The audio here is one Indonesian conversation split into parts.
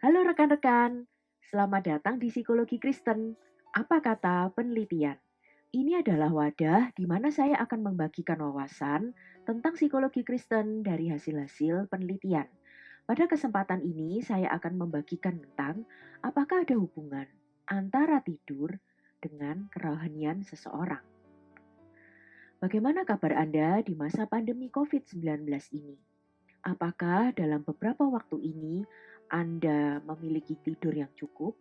Halo rekan-rekan, selamat datang di Psikologi Kristen. Apa kata penelitian? Ini adalah wadah di mana saya akan membagikan wawasan tentang psikologi Kristen dari hasil-hasil penelitian. Pada kesempatan ini saya akan membagikan tentang apakah ada hubungan antara tidur dengan kerohanian seseorang. Bagaimana kabar Anda di masa pandemi COVID-19 ini? Apakah dalam beberapa waktu ini Anda memiliki tidur yang cukup?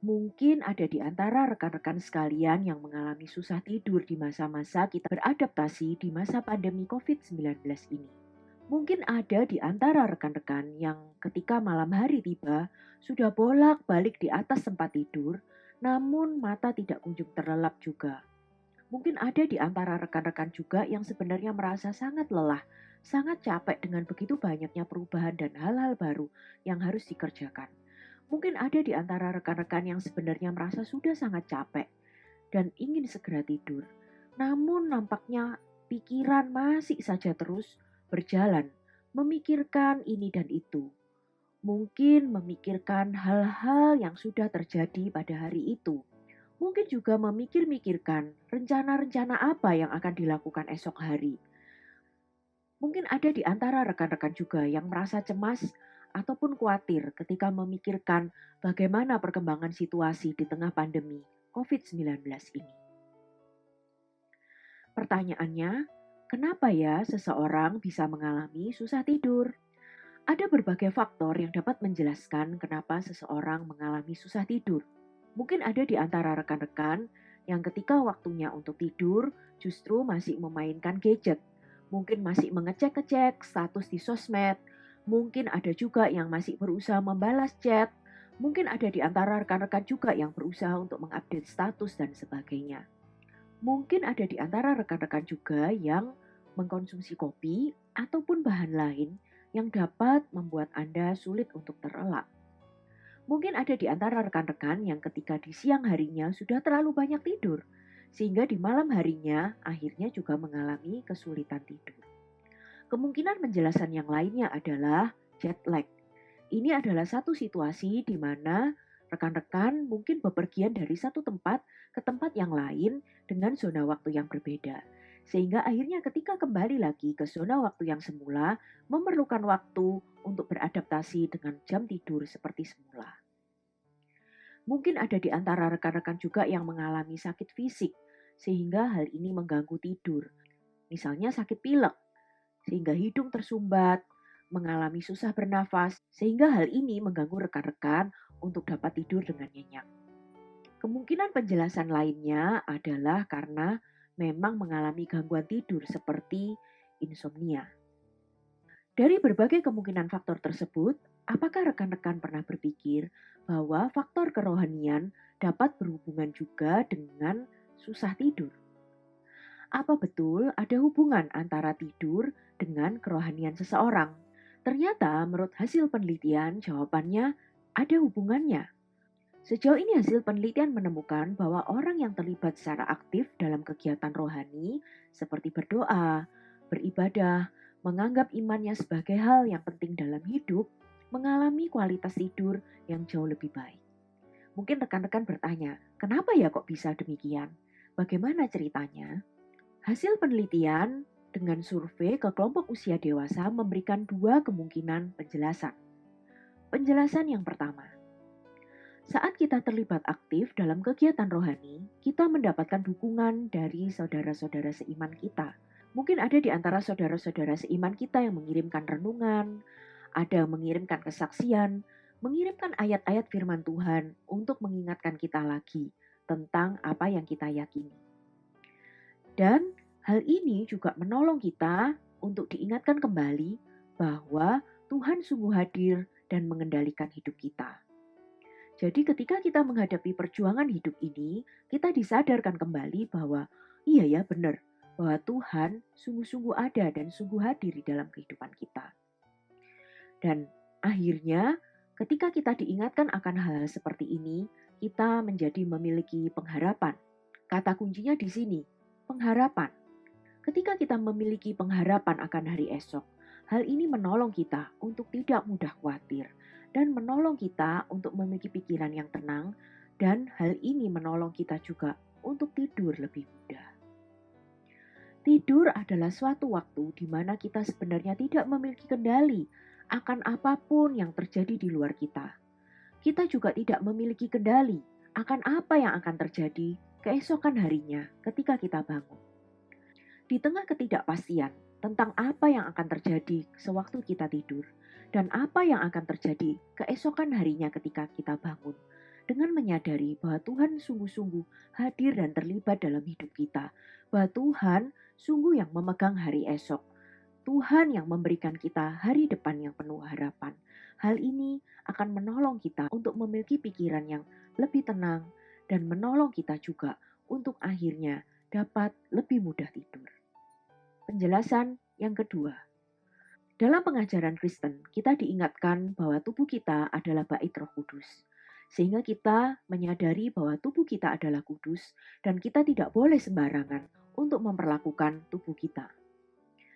Mungkin ada di antara rekan-rekan sekalian yang mengalami susah tidur di masa-masa kita beradaptasi di masa pandemi COVID-19 ini. Mungkin ada di antara rekan-rekan yang ketika malam hari tiba sudah bolak-balik di atas tempat tidur, namun mata tidak kunjung terlelap juga. Mungkin ada di antara rekan-rekan juga yang sebenarnya merasa sangat lelah, sangat capek dengan begitu banyaknya perubahan dan hal-hal baru yang harus dikerjakan. Mungkin ada di antara rekan-rekan yang sebenarnya merasa sudah sangat capek dan ingin segera tidur. Namun nampaknya pikiran masih saja terus berjalan, memikirkan ini dan itu. Mungkin memikirkan hal-hal yang sudah terjadi pada hari itu. Mungkin juga memikir-mikirkan rencana-rencana apa yang akan dilakukan esok hari. Mungkin ada di antara rekan-rekan juga yang merasa cemas ataupun khawatir ketika memikirkan bagaimana perkembangan situasi di tengah pandemi COVID-19 ini. Pertanyaannya, kenapa ya seseorang bisa mengalami susah tidur? Ada berbagai faktor yang dapat menjelaskan kenapa seseorang mengalami susah tidur. Mungkin ada di antara rekan-rekan yang ketika waktunya untuk tidur justru masih memainkan gadget. Mungkin masih mengecek-ngecek status di sosmed. Mungkin ada juga yang masih berusaha membalas chat. Mungkin ada di antara rekan-rekan juga yang berusaha untuk mengupdate status dan sebagainya. Mungkin ada di antara rekan-rekan juga yang mengkonsumsi kopi ataupun bahan lain yang dapat membuat Anda sulit untuk terlelap. Mungkin ada di antara rekan-rekan yang ketika di siang harinya sudah terlalu banyak tidur, sehingga di malam harinya akhirnya juga mengalami kesulitan tidur. Kemungkinan penjelasan yang lainnya adalah jet lag. Ini adalah satu situasi di mana rekan-rekan mungkin bepergian dari satu tempat ke tempat yang lain dengan zona waktu yang berbeda. Sehingga akhirnya ketika kembali lagi ke zona waktu yang semula, memerlukan waktu untuk beradaptasi dengan jam tidur seperti semula. Mungkin ada di antara rekan-rekan juga yang mengalami sakit fisik, sehingga hal ini mengganggu tidur. Misalnya sakit pilek, sehingga hidung tersumbat, mengalami susah bernafas, sehingga hal ini mengganggu rekan-rekan untuk dapat tidur dengan nyenyak. Kemungkinan penjelasan lainnya adalah karena memang mengalami gangguan tidur seperti insomnia. Dari berbagai kemungkinan faktor tersebut, apakah rekan-rekan pernah berpikir bahwa faktor kerohanian dapat berhubungan juga dengan susah tidur? Apa betul ada hubungan antara tidur dengan kerohanian seseorang? Ternyata menurut hasil penelitian jawabannya ada hubungannya. Sejauh ini hasil penelitian menemukan bahwa orang yang terlibat secara aktif dalam kegiatan rohani seperti berdoa, beribadah, menganggap imannya sebagai hal yang penting dalam hidup, mengalami kualitas tidur yang jauh lebih baik. Mungkin rekan-rekan bertanya, kenapa ya kok bisa demikian? Bagaimana ceritanya? Hasil penelitian dengan survei ke kelompok usia dewasa memberikan dua kemungkinan penjelasan. Penjelasan yang pertama, saat kita terlibat aktif dalam kegiatan rohani, kita mendapatkan dukungan dari saudara-saudara seiman kita. Mungkin ada di antara saudara-saudara seiman kita yang mengirimkan renungan, ada yang mengirimkan kesaksian, mengirimkan ayat-ayat firman Tuhan untuk mengingatkan kita lagi tentang apa yang kita yakini. Dan hal ini juga menolong kita untuk diingatkan kembali bahwa Tuhan sungguh hadir dan mengendalikan hidup kita. Jadi ketika kita menghadapi perjuangan hidup ini, kita disadarkan kembali bahwa iya ya benar, bahwa Tuhan sungguh-sungguh ada dan sungguh hadir di dalam kehidupan kita. Dan akhirnya ketika kita diingatkan akan hal seperti ini, kita menjadi memiliki pengharapan. Kata kuncinya di sini, pengharapan. Ketika kita memiliki pengharapan akan hari esok, hal ini menolong kita untuk tidak mudah khawatir dan menolong kita untuk memiliki pikiran yang tenang, dan hal ini menolong kita juga untuk tidur lebih mudah. Tidur adalah suatu waktu di mana kita sebenarnya tidak memiliki kendali akan apapun yang terjadi di luar kita. Kita juga tidak memiliki kendali akan apa yang akan terjadi keesokan harinya ketika kita bangun. Di tengah ketidakpastian tentang apa yang akan terjadi sewaktu kita tidur dan apa yang akan terjadi keesokan harinya ketika kita bangun, dengan menyadari bahwa Tuhan sungguh-sungguh hadir dan terlibat dalam hidup kita, bahwa Tuhan sungguh yang memegang hari esok, Tuhan yang memberikan kita hari depan yang penuh harapan. Hal ini akan menolong kita untuk memiliki pikiran yang lebih tenang dan menolong kita juga untuk akhirnya dapat lebih mudah tidur. Penjelasan yang kedua. Dalam pengajaran Kristen, kita diingatkan bahwa tubuh kita adalah bait Roh Kudus. Sehingga kita menyadari bahwa tubuh kita adalah kudus dan kita tidak boleh sembarangan untuk memperlakukan tubuh kita.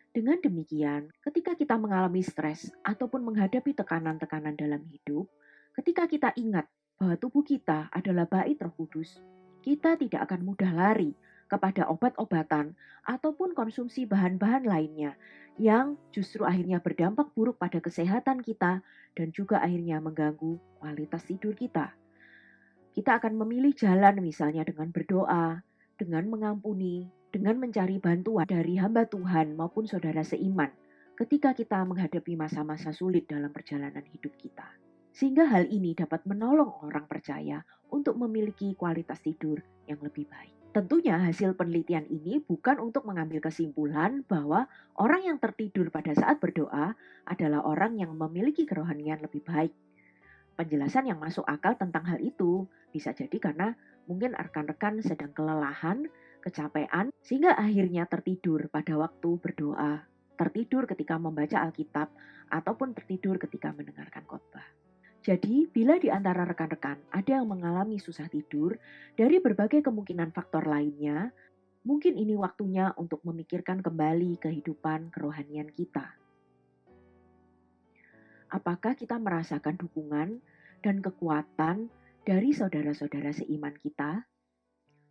Dengan demikian, ketika kita mengalami stres ataupun menghadapi tekanan-tekanan dalam hidup, ketika kita ingat bahwa tubuh kita adalah bait Roh Kudus, kita tidak akan mudah lari kepada obat-obatan ataupun konsumsi bahan-bahan lainnya yang justru akhirnya berdampak buruk pada kesehatan kita dan juga akhirnya mengganggu kualitas tidur kita. Kita akan memilih jalan misalnya dengan berdoa, dengan mengampuni, dengan mencari bantuan dari hamba Tuhan maupun saudara seiman ketika kita menghadapi masa-masa sulit dalam perjalanan hidup kita. Sehingga hal ini dapat menolong orang percaya untuk memiliki kualitas tidur yang lebih baik. Tentunya hasil penelitian ini bukan untuk mengambil kesimpulan bahwa orang yang tertidur pada saat berdoa adalah orang yang memiliki kerohanian lebih baik. Penjelasan yang masuk akal tentang hal itu bisa jadi karena mungkin rekan-rekan sedang kelelahan, kecapean, sehingga akhirnya tertidur pada waktu berdoa, tertidur ketika membaca Alkitab, ataupun tertidur ketika mendengarkan khotbah. Jadi, bila di antara rekan-rekan ada yang mengalami susah tidur dari berbagai kemungkinan faktor lainnya, mungkin ini waktunya untuk memikirkan kembali kehidupan kerohanian kita. Apakah kita merasakan dukungan dan kekuatan dari saudara-saudara seiman kita?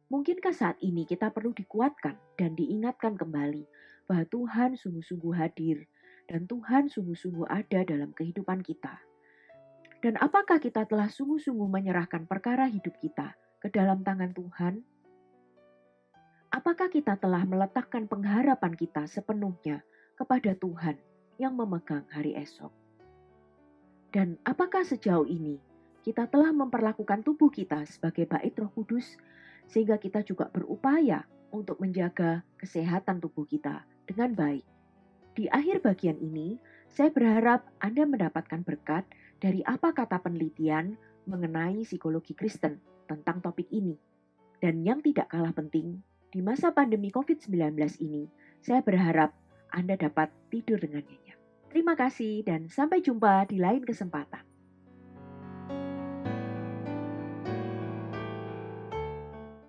Mungkinkah saat ini kita perlu dikuatkan dan diingatkan kembali bahwa Tuhan sungguh-sungguh hadir dan Tuhan sungguh-sungguh ada dalam kehidupan kita? Dan apakah kita telah sungguh-sungguh menyerahkan perkara hidup kita ke dalam tangan Tuhan? Apakah kita telah meletakkan pengharapan kita sepenuhnya kepada Tuhan yang memegang hari esok? Dan apakah sejauh ini kita telah memperlakukan tubuh kita sebagai bait Roh Kudus sehingga kita juga berupaya untuk menjaga kesehatan tubuh kita dengan baik? Di akhir bagian ini, saya berharap Anda mendapatkan berkat dari apa kata penelitian mengenai psikologi Kristen tentang topik ini. Dan yang tidak kalah penting, di masa pandemi COVID-19 ini, saya berharap Anda dapat tidur dengan nyenyak. Terima kasih dan sampai jumpa di lain kesempatan.